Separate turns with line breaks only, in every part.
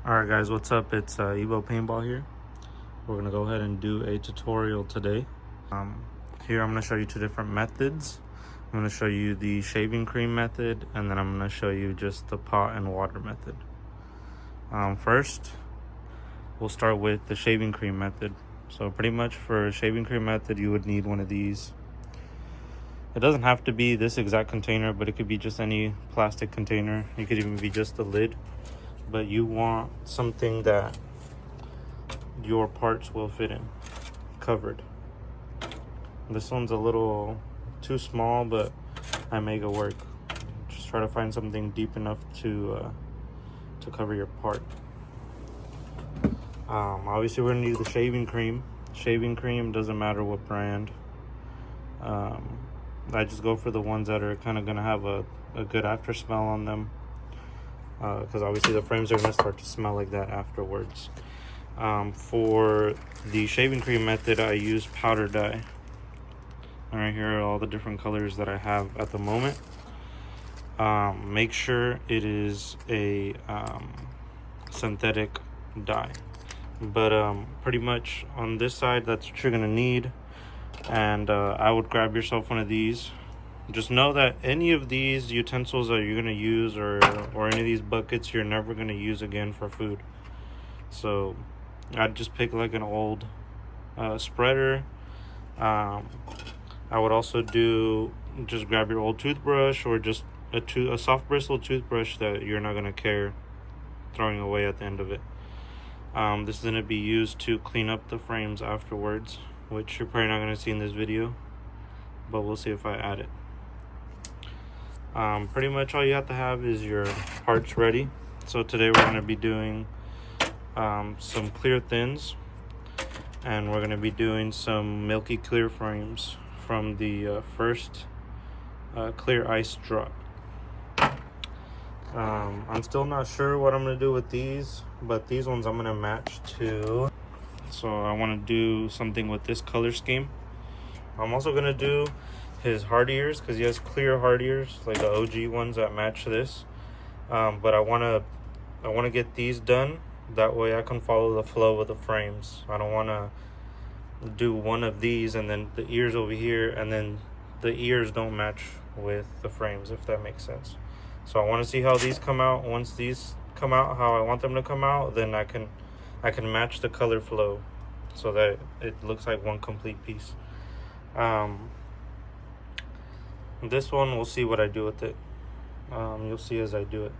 Alright guys, what's up? It's Evo Paintball here. We're going to go ahead and do a tutorial today. Here I'm going to show you two different methods. I'm going to show you the shaving cream method, and then I'm going to show you just the pot and water method. First, we'll start with the shaving cream method. So pretty much for a shaving cream method, you would need one of these. It doesn't have to be this exact container, but it could be just any plastic container. It could even be just the lid. But you want something that your parts will fit in, covered. This one's a little too small, but I make it work. Just try to find something deep enough to cover your part. Obviously we're gonna use the shaving cream. Shaving cream, doesn't matter what brand. I just go for the ones that are kind of gonna have a good after smell on them. Because obviously the frames are going to start to smell like that afterwards. For the shaving cream method, I use powder dye. All right, here are all the different colors that I have at the moment. Make sure it is a synthetic dye. But pretty much on this side, that's what you're going to need. And I would grab yourself one of these. Just know that any of these utensils that you're going to use or any of these buckets, you're never going to use again for food. So I'd just pick like an old spreader. I would also just grab your old toothbrush, or just a soft bristle toothbrush that you're not going to care throwing away at the end of it. This is going to be used to clean up the frames afterwards, which you're probably not going to see in this video, but we'll see if I add it. Pretty much all you have to have is your parts ready. So today we're going to be doing some clear thins, and we're going to be doing some milky clear frames from the first clear ice drop. I'm still not sure what I'm going to do with these, but these ones I'm going to match to. So I want to do something with this color scheme. I'm also going to do his hard ears, because he has clear hard ears, like the OG ones that match this. But I want to get these done. That way I can follow the flow of the frames. I don't want to do one of these and then the ears over here, and then the ears don't match with the frames, if that makes sense. So I want to see how these come out. Once these come out how I want them to come out, then I can match the color flow so that it looks like one complete piece. This one, we'll see what I do with it. You'll see as I do it.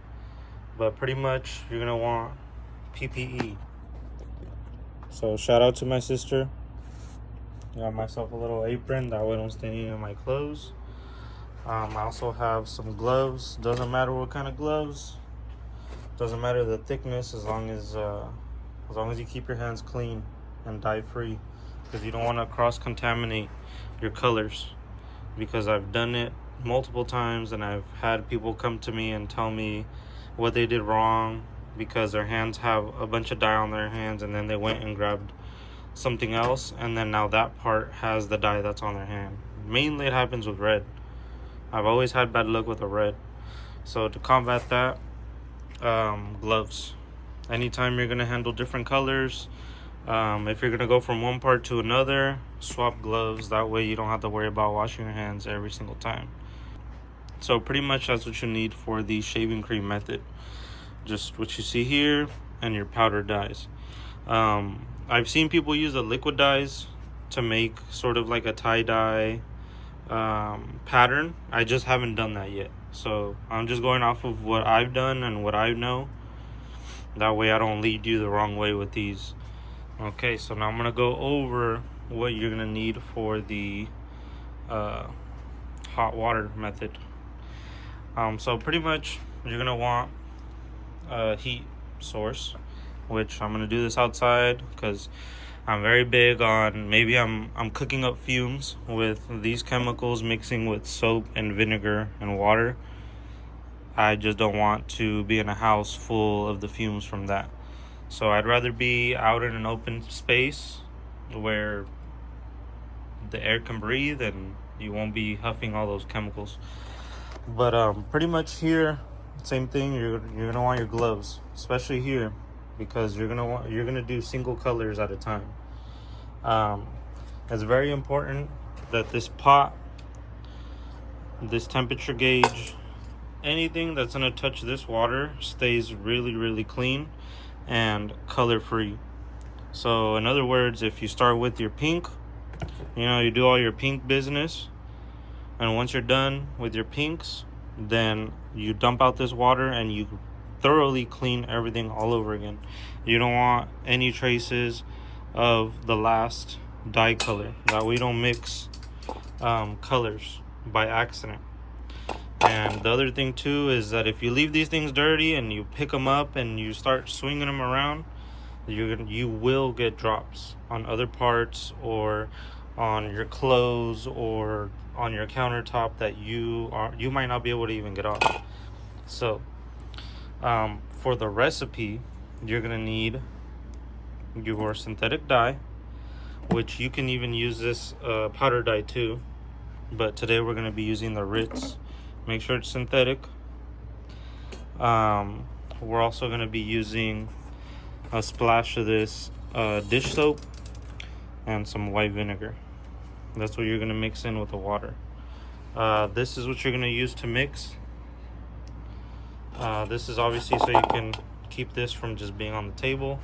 But pretty much, you're going to want PPE. So shout out to my sister. Got myself a little apron, that way I don't stain any of my clothes. I also have some gloves. Doesn't matter what kind of gloves. Doesn't matter the thickness, as long as you keep your hands clean and dye free. Because you don't want to cross-contaminate your colors. Because I've done it multiple times, and I've had people come to me and tell me what they did wrong because their hands have a bunch of dye on their hands, and then they went and grabbed something else, and then now that part has the dye that's on their hand. Mainly it happens with red. I've always had bad luck with the red. So to combat that, gloves. Anytime you're going to handle different colors, if you're going to go from one part to another, swap gloves. That way you don't have to worry about washing your hands every single time. So pretty much that's what you need for the shaving cream method. Just what you see here and your powder dyes. I've seen people use the liquid dyes to make sort of like a tie-dye pattern. I just haven't done that yet. So I'm just going off of what I've done and what I know. That way I don't lead you the wrong way with these. Okay, so now I'm going to go over what you're going to need for the hot water method. So pretty much you're going to want a heat source, which I'm going to do this outside because I'm very big on, maybe I'm cooking up fumes with these chemicals mixing with soap and vinegar and water. I just don't want to be in a house full of the fumes from that. So I'd rather be out in an open space where the air can breathe and you won't be huffing all those chemicals. But pretty much here, same thing. You're gonna want your gloves, especially here. because you're gonna do single colors at a time. It's very important that this pot, this temperature gauge, anything that's gonna touch this water stays really clean and color free. So in other words, if you start with your pink, you do all your pink business, and once you're done with your pinks, then you dump out this water and you thoroughly clean everything all over again. You don't want any traces of the last dye color. That we don't mix colors by accident. And the other thing too is that if you leave these things dirty and you pick them up and you start swinging them around, you will get drops on other parts or on your clothes or on your countertop that you might not be able to even get off. So for the recipe, you're gonna need your synthetic dye, which you can even use this powder dye too, but today we're gonna be using the Ritz. Make sure it's synthetic. We're also gonna be using a splash of this dish soap and some white vinegar. That's what you're gonna mix in with the water. This is what you're gonna use to mix. This is obviously so you can keep this from just being on the table.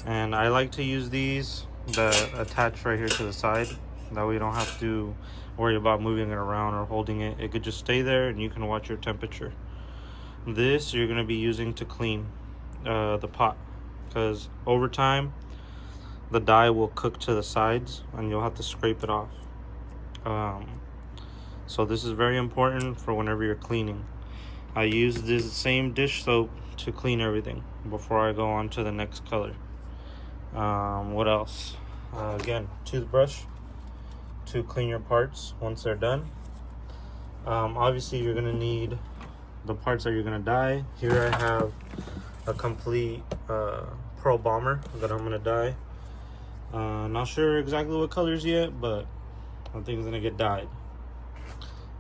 And I like to use these that attach right here to the side. That way you don't have to worry about moving it around or holding it. It could just stay there and you can watch your temperature. This you're gonna be using to clean the pot, because over time the dye will cook to the sides and you'll have to scrape it off. So this is very important for whenever you're cleaning. I use this same dish soap to clean everything before I go on to the next color. What else? Again, toothbrush to clean your parts once they're done. Obviously you're gonna need the parts that you're gonna dye. Here I have a complete pearl bomber that I'm gonna dye. Not sure exactly what colors yet, but I think it's gonna get dyed.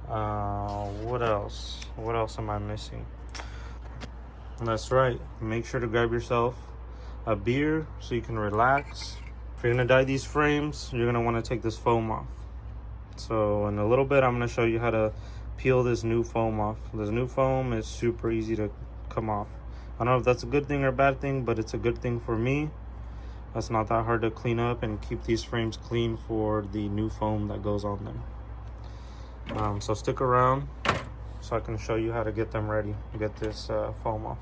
What else am I missing? That's right, make sure to grab yourself a beer so you can relax. If you're gonna dye these frames, you're gonna want to take this foam off. So in a little bit I'm gonna show you how to peel this new foam off. This new foam is super easy to come off. I don't know if that's a good thing or a bad thing, but it's a good thing for me. That's not that hard to clean up and keep these frames clean for the new foam that goes on them. So stick around so I can show you how to get them ready, get this foam off.